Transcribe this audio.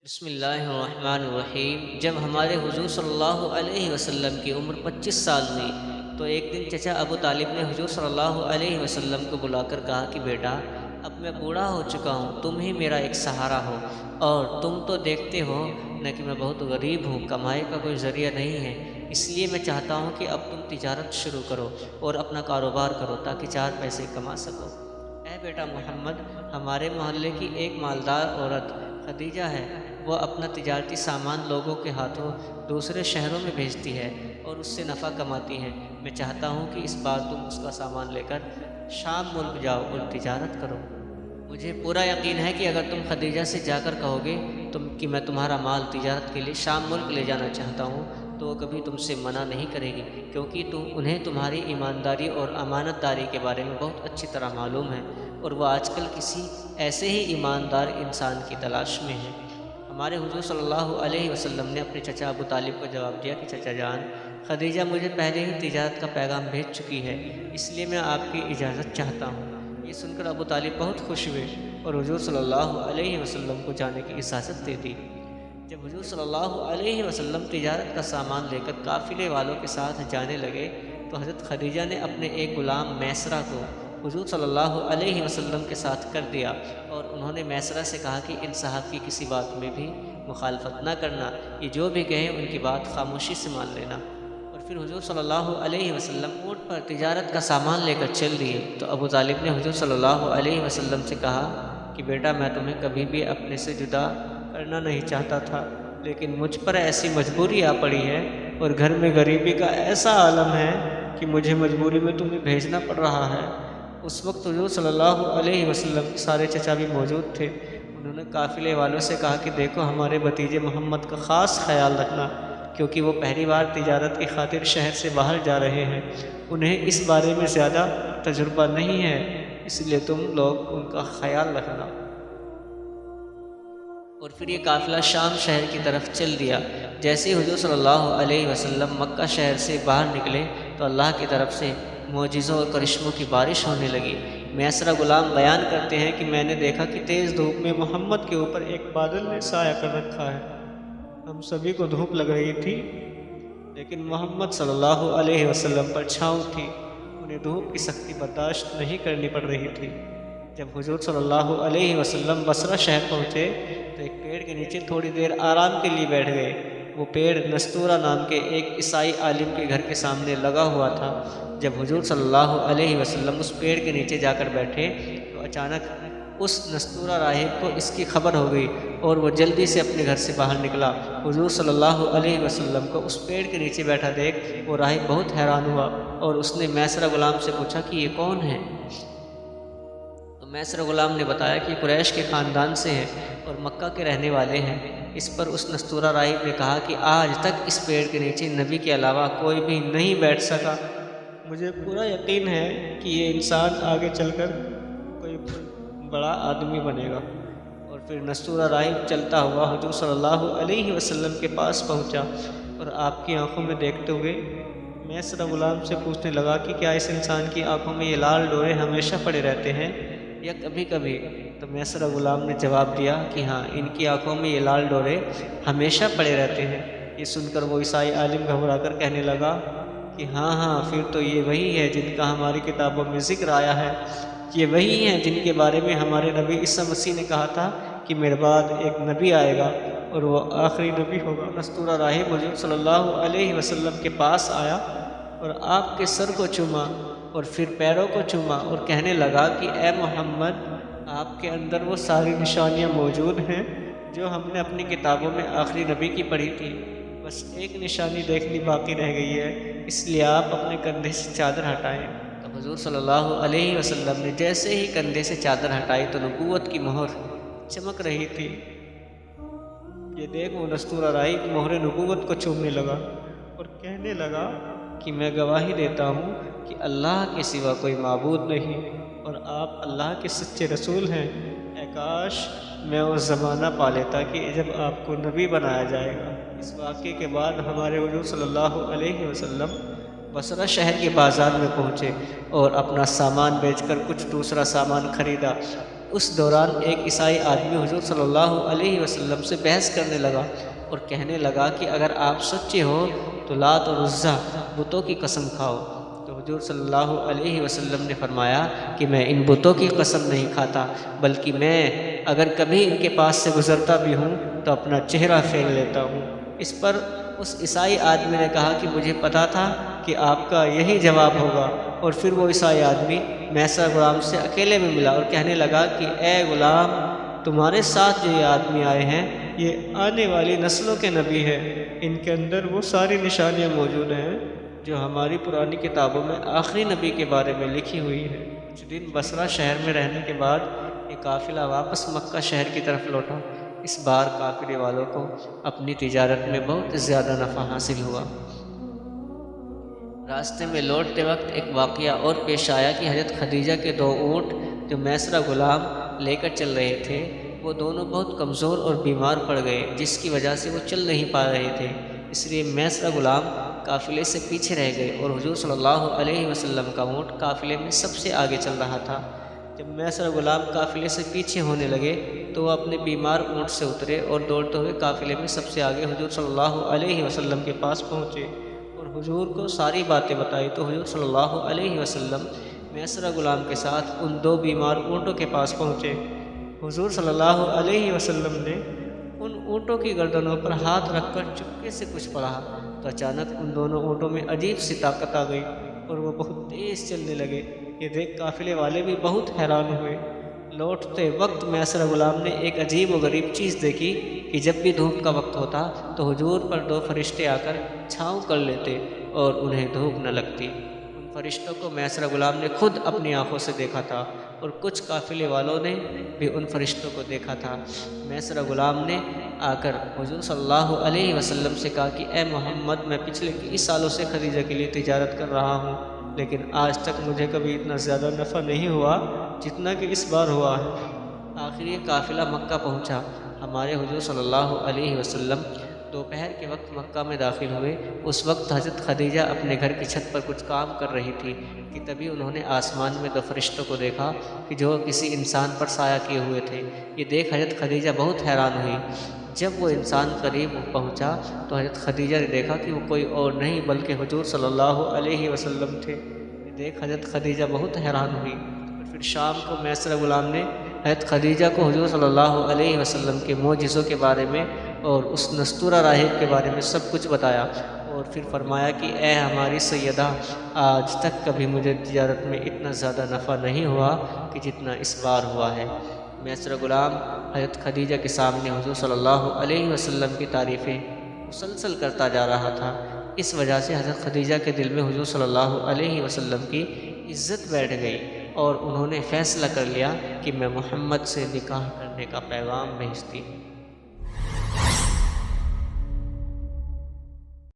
بسم اللہ الرحمن الرحیم۔ جب ہمارے حضور صلی اللہ علیہ وسلم کی عمر 25 سال ہوئی تو ایک دن چچا ابو طالب نے حضور صلی اللہ علیہ وسلم کو بلا کر کہا کہ بیٹا، اب میں بوڑھا ہو چکا ہوں، تم ہی میرا ایک سہارا ہو، اور تم تو دیکھتے ہو نہ کہ میں بہت غریب ہوں، کمائی کا کوئی ذریعہ نہیں ہے، اس لیے میں چاہتا ہوں کہ اب تم تجارت شروع کرو اور اپنا کاروبار کرو تاکہ 4 پیسے کما سکو۔ اے بیٹا محمد، ہمارے محلے کی ایک مالدار عورت خدیجہ ہے، وہ اپنا تجارتی سامان لوگوں کے ہاتھوں دوسرے شہروں میں بھیجتی ہے اور اس سے نفع کماتی ہے۔ میں چاہتا ہوں کہ اس بار تم اس کا سامان لے کر شام ملک جاؤ اور تجارت کرو۔ مجھے پورا یقین ہے کہ اگر تم خدیجہ سے جا کر کہو گے کہ میں تمہارا مال تجارت کے لیے شام ملک لے جانا چاہتا ہوں تو وہ کبھی تم سے منع نہیں کرے گی، کیونکہ انہیں تمہاری ایمانداری اور امانت داری کے بارے میں بہت اچھی طرح معلوم ہے، اور وہ آج کل کسی ایسے ہی ایماندار انسان کی تلاش میں ہے۔ ہمارے حضور صلی اللہ علیہ وسلم نے اپنے چچا ابو طالب کو جواب دیا کہ چچا جان، خدیجہ مجھے پہلے ہی تجارت کا پیغام بھیج چکی ہے، اس لیے میں آپ کی اجازت چاہتا ہوں۔ یہ سن کر ابو طالب بہت خوش ہوئے اور حضور صلی اللہ علیہ وسلم کو جانے کی اجازت دے دی۔ جب حضور صلی اللہ علیہ وسلم تجارت کا سامان لے کر قافلے والوں کے ساتھ جانے لگے تو حضرت خدیجہ نے اپنے ایک غلام میسرہ کو حضور صلی اللہ علیہ وسلم کے ساتھ کر دیا، اور انہوں نے میسرہ سے کہا کہ ان صاحب کی کسی بات میں بھی مخالفت نہ کرنا، یہ جو بھی کہیں ان کی بات خاموشی سے مان لینا۔ اور پھر حضور صلی اللہ علیہ وسلم اونٹ پر تجارت کا سامان لے کر چل دیے تو ابو طالب نے حضور صلی اللہ علیہ وسلم سے کہا کہ بیٹا، میں تمہیں کبھی بھی اپنے سے جدا کرنا نہیں چاہتا تھا، لیکن مجھ پر ایسی مجبوری آ پڑی ہے اور گھر میں غریبی کا ایسا عالم ہے کہ مجھے مجبوری میں تمہیں بھیجنا پڑ رہا ہے۔ اس وقت حضور صلی اللہ علیہ وسلم کے سارے چچا بھی موجود تھے۔ انہوں نے قافلے والوں سے کہا کہ دیکھو، ہمارے بھتیجے محمد کا خاص خیال رکھنا، کیونکہ وہ پہلی بار تجارت کی خاطر شہر سے باہر جا رہے ہیں، انہیں اس بارے میں زیادہ تجربہ نہیں ہے، اس لیے تم لوگ ان کا خیال رکھنا۔ اور پھر یہ قافلہ شام شہر کی طرف چل دیا۔ جیسے ہی حضور صلی اللہ علیہ وسلم مکہ شہر سے باہر نکلے تو اللہ کی طرف سے معجزوں اور کرشموں کی بارش ہونے لگی۔ میسرہ غلام بیان کرتے ہیں کہ میں نے دیکھا کہ تیز دھوپ میں محمد کے اوپر ایک بادل نے سایہ کر رکھا ہے۔ ہم سبھی کو دھوپ لگ رہی تھی، لیکن محمد صلی اللہ علیہ وسلم پر چھاؤں تھی، انہیں دھوپ کی سختی برداشت نہیں کرنی پڑ رہی تھی۔ جب حضور صلی اللہ علیہ وسلم بصرہ شہر پہنچے تو ایک پیڑ کے نیچے تھوڑی دیر آرام کے لیے بیٹھ گئے۔ وہ پیڑ نستورہ نام کے ایک عیسائی عالم کے گھر کے سامنے لگا ہوا تھا۔ جب حضور صلی اللہ علیہ وسلم اس پیڑ کے نیچے جا کر بیٹھے تو اچانک اس نستورہ راہب کو اس کی خبر ہو گئی اور وہ جلدی سے اپنے گھر سے باہر نکلا۔ حضور صلی اللہ علیہ وسلم کو اس پیڑ کے نیچے بیٹھا دیکھ وہ راہب بہت حیران ہوا اور اس نے میسرہ غلام سے پوچھا کہ یہ کون ہے؟ تو میسرہ غلام نے بتایا کہ قریش کے خاندان سے ہے اور مکہ کے رہنے والے ہیں۔ اس پر اس نستورہ راہب نے کہا کہ آج تک اس پیڑ کے نیچے نبی کے علاوہ کوئی بھی نہیں بیٹھ سکا، مجھے پورا یقین ہے کہ یہ انسان آگے چل کر کوئی بڑا آدمی بنے گا۔ اور پھر نستورہ راہب چلتا ہوا حضور صلی اللہ علیہ وسلم کے پاس پہنچا اور آپ کی آنکھوں میں دیکھتے ہوئے میسرہ غلام سے پوچھنے لگا کہ کیا اس انسان کی آنکھوں میں یہ لال ڈورے ہمیشہ پڑے رہتے ہیں یا کبھی کبھی؟ تو میسرہ غلام نے جواب دیا کہ ہاں، ان کی آنکھوں میں یہ لال ڈورے ہمیشہ پڑے رہتے ہیں۔ یہ سن کر وہ عیسائی عالم گھبرا کر کہنے لگا کہ ہاں، پھر تو یہ وہی ہے جن کا ہماری کتابوں میں ذکر آیا ہے، یہ وہی ہیں جن کے بارے میں ہمارے نبی عیسیٰ مسیح نے کہا تھا کہ میرے بعد ایک نبی آئے گا اور وہ آخری نبی ہوگا۔ نستورہ راہب حضور صلی اللہ علیہ وسلم کے پاس آیا اور آپ کے سر کو چوما اور پھر پیروں کو چوما اور کہنے لگا کہ اے محمد، آپ کے اندر وہ ساری نشانیاں موجود ہیں جو ہم نے اپنی کتابوں میں آخری نبی کی پڑھی تھی، بس ایک نشانی دیکھنی باقی رہ گئی ہے، اس لیے آپ اپنے کندھے سے چادر ہٹائیں۔ تو حضور صلی اللہ علیہ وسلم نے جیسے ہی کندھے سے چادر ہٹائی تو نبوت کی مہر چمک رہی تھی۔ یہ دیکھ وہ نستورہ راہب مہر نبوت کو چومنے لگا اور کہنے لگا کہ میں گواہی دیتا ہوں کہ اللہ کے سوا کوئی معبود نہیں اور آپ اللہ کے سچے رسول ہیں۔ اے کاش میں وہ زمانہ پا لیتا کہ جب آپ کو نبی بنایا جائے گا۔ اس واقعے کے بعد ہمارے حضور صلی اللہ علیہ وسلم بصرہ شہر کے بازار میں پہنچے اور اپنا سامان بیچ کر کچھ دوسرا سامان خریدا۔ اس دوران ایک عیسائی آدمی حضور صلی اللہ علیہ وسلم سے بحث کرنے لگا اور کہنے لگا کہ اگر آپ سچے ہو تو لات اور عزا بتوں کی قسم کھاؤ۔ تو حضور صلی اللہ علیہ وسلم نے فرمایا کہ میں ان بتوں کی قسم نہیں کھاتا، بلکہ میں اگر کبھی ان کے پاس سے گزرتا بھی ہوں تو اپنا چہرہ پھیر لیتا ہوں۔ اس پر اس عیسائی آدمی نے کہا کہ مجھے پتا تھا کہ آپ کا یہی جواب ہوگا، اور پھر وہ عیسائی آدمی میسر غلام سے اکیلے میں ملا اور کہنے لگا کہ اے غلام، تمہارے ساتھ جو یہ آدمی آئے ہیں یہ آنے والی نسلوں کے نبی ہیں، ان کے اندر وہ ساری نشانیاں موجود ہیں جو ہماری پرانی کتابوں میں آخری نبی کے بارے میں لکھی ہوئی ہیں۔ کچھ دن بصرہ شہر میں رہنے کے بعد یہ قافلہ واپس مکہ شہر کی طرف لوٹا۔ اس بار قافلے والوں کو اپنی تجارت میں بہت زیادہ نفع حاصل ہوا۔ راستے میں لوٹتے وقت ایک واقعہ اور پیش آیا کہ حضرت خدیجہ کے 2 اونٹ جو میسرہ غلام لے کر چل رہے تھے، وہ دونوں بہت کمزور اور بیمار پڑ گئے، جس کی وجہ سے وہ چل نہیں پا رہے تھے۔ اس لیے میسرہ غلام قافلے سے پیچھے رہ گئے اور حضور صلی اللہ علیہ وسلم کا اونٹ قافلے میں سب سے آگے چل رہا تھا۔ جب میسرہ غلام قافلے سے پیچھے ہونے لگے تو وہ اپنے بیمار اونٹ سے اترے اور دوڑتے ہوئے قافلے میں سب سے آگے حضور صلی اللہ علیہ وسلم کے پاس پہنچے اور حضور کو ساری باتیں بتائی۔ تو حضور صلی اللہ علیہ وسلم میسرہ غلام کے ساتھ ان 2 بیمار اونٹوں کے پاس پہنچے۔ حضور صلی اللہ علیہ وسلم نے ان اونٹوں کی گردنوں پر ہاتھ رکھ کر چپکے سے کچھ پڑھا تو اچانک ان دونوں اونٹوں میں عجیب سی طاقت آ گئی اور وہ بہت تیز چلنے لگے۔ یہ دیکھ قافلے والے بھی بہت حیران ہوئے۔ لوٹتے وقت میسرہ غلام نے ایک عجیب و غریب چیز دیکھی کہ جب بھی دھوپ کا وقت ہوتا تو حضور پر 2 فرشتے آ کر چھاؤں کر لیتے اور انہیں دھوپ نہ لگتی۔ ان فرشتوں کو میسرہ غلام نے خود اپنی آنکھوں سے دیکھا تھا اور کچھ قافلے والوں نے بھی ان فرشتوں کو دیکھا تھا۔ میسرہ غلام نے آ کر حضور صلی اللہ علیہ وسلم سے کہا کہ اے محمد، میں پچھلے 30 سالوں سے خدیجہ کے لیے تجارت کر رہا ہوں، لیکن آج تک مجھے کبھی اتنا زیادہ نفع نہیں ہوا جتنا کہ اس بار ہوا ہے۔ آخر یہ قافلہ مکہ پہنچا۔ ہمارے حضور صلی اللہ علیہ وسلم دوپہر کے وقت مکہ میں داخل ہوئے۔ اس وقت حضرت خدیجہ اپنے گھر کی چھت پر کچھ کام کر رہی تھی کہ تبھی انہوں نے آسمان میں 2 فرشتوں کو دیکھا کہ جو کسی انسان پر سایہ کیے ہوئے تھے۔ یہ دیکھ حضرت خدیجہ بہت حیران ہوئی۔ جب وہ انسان قریب پہنچا تو حضرت خدیجہ نے دیکھا کہ وہ کوئی اور نہیں بلکہ حضور صلی اللہ علیہ وسلم تھے۔ یہ دیکھ حضرت خدیجہ بہت حیران ہوئی۔ اور پھر شام کو میسرہ غلام نے حضرت خدیجہ کو حضور صلی اللہ علیہ وسلم کے معجزوں کے بارے میں اور اس نستورہ راہب کے بارے میں سب کچھ بتایا، اور پھر فرمایا کہ اے ہماری سیدہ، آج تک کبھی مجھے تجارت میں اتنا زیادہ نفع نہیں ہوا کہ جتنا اس بار ہوا ہے۔ میسرہ غلام حضرت خدیجہ کے سامنے حضور صلی اللہ علیہ وسلم کی تعریفیں مسلسل کرتا جا رہا تھا۔ اس وجہ سے حضرت خدیجہ کے دل میں حضور صلی اللہ علیہ وسلم کی عزت بیٹھ گئی اور انہوں نے فیصلہ کر لیا کہ میں محمد سے نکاح کرنے کا پیغام بھیجتی۔